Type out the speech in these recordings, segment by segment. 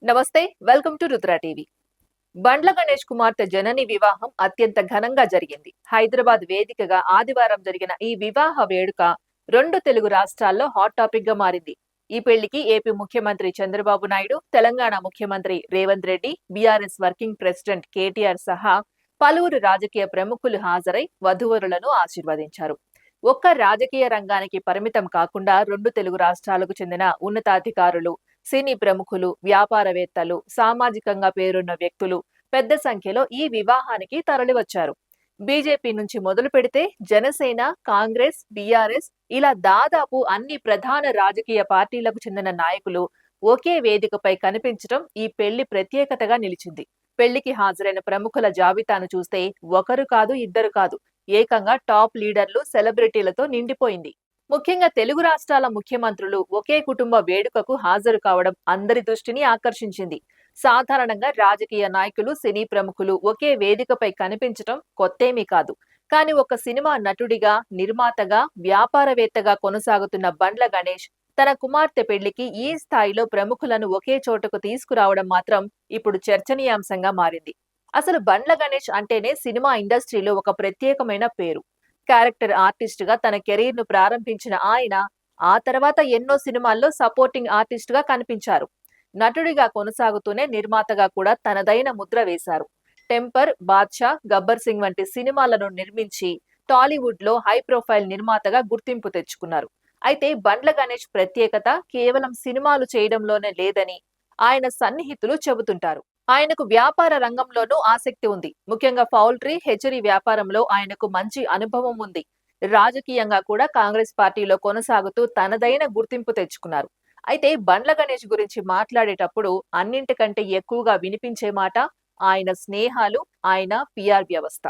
నమస్తే, welcome to Rudra TV. Bandla Ganesh కుమార్తె జనని వివాహం అత్యంత ఘనంగా జరిగింది. హైదరాబాద్ వేదికగా ఆదివారం జరిగిన ఈ వివాహ వేడుక రెండు తెలుగు రాష్ట్రాల్లో హాట్ టాపిక్ గా మారింది. ఈ పెళ్లికి ఏపీ ముఖ్యమంత్రి చంద్రబాబు నాయుడు, తెలంగాణ ముఖ్యమంత్రి Revanth Reddy, BRS working president KTR సహా పలువురు రాజకీయ ప్రముఖులు హాజరై వధూవరులను ఆశీర్వదించారు. ఒక్క రాజకీయ రంగానికి పరిమితం కాకుండా రెండు తెలుగు రాష్ట్రాలకు చెందిన ఉన్నతాధికారులు, సినీ ప్రముఖులు, వ్యాపారవేత్తలు, సామాజికంగా పేరున్న వ్యక్తులు పెద్ద సంఖ్యలో ఈ వివాహానికి తరలివచ్చారు. బీజేపీ నుంచి మొదలు పెడితే జనసేన, కాంగ్రెస్, బీఆర్ఎస్ ఇలా దాదాపు అన్ని ప్రధాన రాజకీయ పార్టీలకు చెందిన నాయకులు ఒకే వేదికపై కనిపించడం ఈ పెళ్లి ప్రత్యేకతగా నిలిచింది. పెళ్లికి హాజరైన ప్రముఖుల జాబితాను చూస్తే ఒకరు కాదు, ఇద్దరు కాదు, ఏకంగా టాప్ లీడర్లు, సెలబ్రిటీలతో నిండిపోయింది. ముఖ్యంగా తెలుగు రాష్ట్రాల ముఖ్యమంత్రులు ఒకే కుటుంబ వేడుకకు హాజరు కావడం అందరి దృష్టిని ఆకర్షించింది. సాధారణంగా రాజకీయ నాయకులు, సినీ ప్రముఖులు ఒకే వేదికపై కనిపించడం కొత్తేమీ కాదు. కానీ ఒక సినిమా నటుడిగా, నిర్మాతగా, వ్యాపారవేత్తగా కొనసాగుతున్న బండ్ల గణేష్ తన కుమార్తె పెళ్లికి ఈ స్థాయిలో ప్రముఖులను ఒకే చోటకు తీసుకురావడం మాత్రం ఇప్పుడు చర్చనీయాంశంగా మారింది. అసలు బండ్ల గణేష్ అంటేనే సినిమా ఇండస్ట్రీలో ఒక ప్రత్యేకమైన పేరు. క్యారెక్టర్ ఆర్టిస్ట్ గా తన కెరీర్ ను ప్రారంభించిన ఆయన ఆ తర్వాత ఎన్నో సినిమాల్లో సపోర్టింగ్ ఆర్టిస్ట్ గా కనిపించారు. నటుడిగా కొనసాగుతూనే నిర్మాతగా కూడా తనదైన ముద్ర వేశారు. టెంపర్, బాద్షా, గబ్బర్ సింగ్ వంటి సినిమాలను నిర్మించి టాలీవుడ్ లో హై ప్రొఫైల్ నిర్మాతగా గుర్తింపు తెచ్చుకున్నారు. అయితే బండ్ల గణేష్ ప్రత్యేకత కేవలం సినిమాలు చేయడంలోనే లేదని ఆయన సన్నిహితులు చెబుతుంటారు. ఆయనకు వ్యాపార రంగంలోనూ ఆసక్తి ఉంది. ముఖ్యంగా పౌల్ట్రీ, హెచ్చరీ వ్యాపారంలో ఆయనకు మంచి అనుభవం ఉంది. రాజకీయంగా కూడా కాంగ్రెస్ పార్టీలో కొనసాగుతూ తనదైన గుర్తింపు తెచ్చుకున్నారు. అయితే బండ్ల గణేష్ గురించి మాట్లాడేటప్పుడు అన్నింటికంటే ఎక్కువగా వినిపించే మాట ఆయన స్నేహాలు, ఆయన పిఆర్ వ్యవస్థ.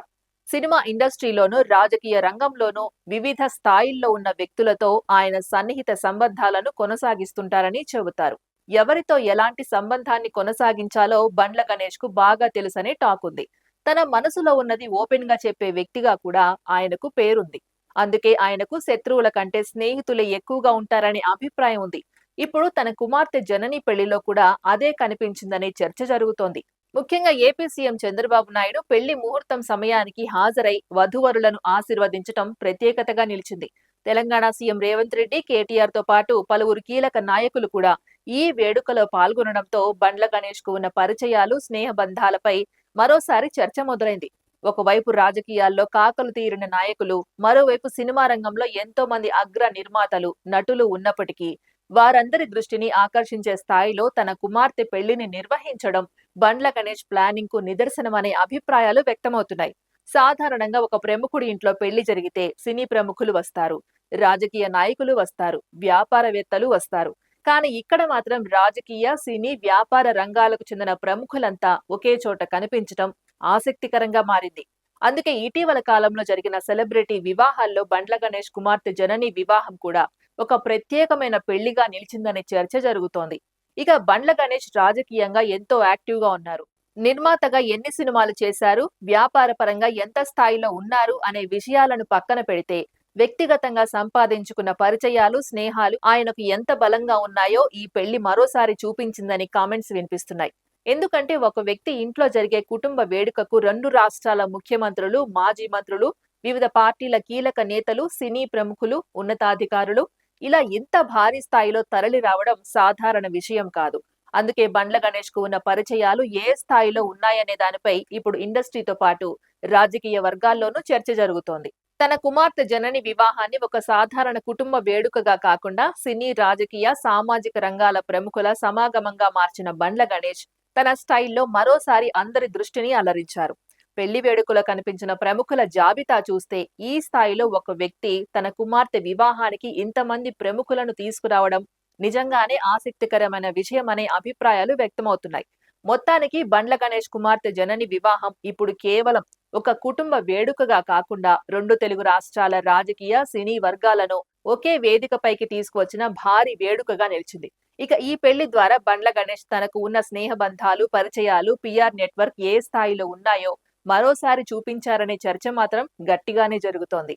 సినిమా ఇండస్ట్రీలోనూ, రాజకీయ రంగంలోనూ వివిధ స్థాయిల్లో ఉన్న వ్యక్తులతో ఆయన సన్నిహిత సంబంధాలను కొనసాగిస్తుంటారని చెబుతారు. ఎవరితో ఎలాంటి సంబంధాన్ని కొనసాగించాలో బండ్ల గణేష్ కు బాగా తెలుసనే టాక్ ఉంది. తన మనసులో ఉన్నది ఓపెన్ గా చెప్పే వ్యక్తిగా కూడా ఆయనకు పేరుంది. అందుకే ఆయనకు శత్రువుల కంటే స్నేహితులే ఎక్కువగా ఉంటారనే అభిప్రాయం ఉంది. ఇప్పుడు తన కుమార్తె జనని పెళ్లిలో కూడా అదే కనిపించిందనే చర్చ జరుగుతోంది. ముఖ్యంగా ఏపీ సీఎం చంద్రబాబు నాయుడు పెళ్లి ముహూర్తం సమయానికి హాజరై వధూవరులను ఆశీర్వదించడం ప్రత్యేకతగా నిలిచింది. తెలంగాణ సీఎం రేవంత్ రెడ్డి, కేటీఆర్ తో పాటు పలువురు కీలక నాయకులు కూడా ఈ వేడుకలో పాల్గొనడంతో బండ్ల గణేష్ కు ఉన్న పరిచయాలు, స్నేహబంధాలపై మరోసారి చర్చ మొదలైంది. ఒకవైపు రాజకీయాల్లో కాకలు తీరిన నాయకులు, మరోవైపు సినిమా రంగంలో ఎంతో మంది అగ్ర నిర్మాతలు, నటులు ఉన్నప్పటికీ వారందరి దృష్టిని ఆకర్షించే స్థాయిలో తన కుమార్తె పెళ్లిని నిర్వహించడం బండ్ల గణేష్ ప్లానింగ్ కు నిదర్శనమనే అభిప్రాయాలు వ్యక్తమవుతున్నాయి. సాధారణంగా ఒక ప్రముఖుడి ఇంట్లో పెళ్లి జరిగితే సినీ ప్రముఖులు వస్తారు, రాజకీయ నాయకులు వస్తారు, వ్యాపారవేత్తలు వస్తారు. కానీ ఇక్కడ మాత్రం రాజకీయ, సినీ, వ్యాపార రంగాలకు చెందిన ప్రముఖులంతా ఒకే చోట కనిపించడం ఆసక్తికరంగా మారింది. అందుకే ఇటీవల కాలంలో జరిగిన సెలబ్రిటీ వివాహాల్లో బండ్ల గణేష్ కుమార్తె జనని వివాహం కూడా ఒక ప్రత్యేకమైన పెళ్లిగా నిలిచిందనే చర్చ జరుగుతోంది. ఇక బండ్ల గణేష్ రాజకీయంగా ఎంతో యాక్టివ్ గా ఉన్నారు. నిర్మాతగా ఎన్ని సినిమాలు చేశారు, వ్యాపార పరంగా ఎంత స్థాయిలో ఉన్నారు అనే విషయాలను పక్కన పెడితే వ్యక్తిగతంగా సంపాదించుకున్న పరిచయాలు, స్నేహాలు ఆయనకు ఎంత బలంగా ఉన్నాయో ఈ పెళ్లి మరోసారి చూపించిందని కామెంట్స్ వినిపిస్తున్నాయి. ఎందుకంటే ఒక వ్యక్తి ఇంట్లో జరిగే కుటుంబ వేడుకకు రెండు రాష్ట్రాల ముఖ్యమంత్రులు, మాజీ మంత్రులు, వివిధ పార్టీల కీలక నేతలు, సినీ ప్రముఖులు, ఉన్నతాధికారులు ఇలా ఇంత భారీ స్థాయిలో తరలి రావడం సాధారణ విషయం కాదు. అందుకే బండ్ల గణేష్ కు ఉన్న పరిచయాలు ఏ స్థాయిలో ఉన్నాయనే దానిపై ఇప్పుడు ఇండస్ట్రీతో పాటు రాజకీయ వర్గాల్లోనూ చర్చ జరుగుతోంది. తన కుమార్తె జనని వివాహాన్ని ఒక సాధారణ కుటుంబ వేడుకగా కాకుండా సినీ, రాజకీయ, సామాజిక రంగాల ప్రముఖుల సమాగమంగా మార్చిన బండ్ల గణేష్ తన స్టైల్లో మరోసారి అందరి దృష్టిని అలరించారు. పెళ్లి వేడుకలో కనిపించిన ప్రముఖుల జాబితా చూస్తే ఈ స్థాయిలో ఒక వ్యక్తి తన కుమార్తె వివాహానికి ఇంతమంది ప్రముఖులను తీసుకురావడం నిజంగానే ఆసక్తికరమైన విషయం అనే అభిప్రాయాలు వ్యక్తమవుతున్నాయి. మొత్తానికి బండ్ల గణేష్ కుమార్తె జనని వివాహం ఇప్పుడు కేవలం ఒక కుటుంబ వేడుకగా కాకుండా రెండు తెలుగు రాష్ట్రాల రాజకీయ, సినీ వర్గాలను ఒకే వేదికపైకి తీసుకువచ్చిన భారీ వేడుకగా నిలిచింది. ఇక ఈ పెళ్లి ద్వారా బండ్ల గణేష్ తనకు ఉన్న స్నేహబంధాలు, పరిచయాలు, పిఆర్ నెట్వర్క్ ఏ స్థాయిలో ఉన్నాయో మరోసారి చూపించారనే చర్చ మాత్రం గట్టిగానే జరుగుతోంది.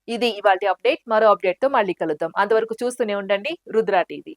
ఇది ఇవాల్టి అప్డేట్. మరో అప్డేట్ తో మళ్ళీ కలుద్దాం. అంతవరకు చూస్తూనే ఉండండి రుద్ర టీవీ.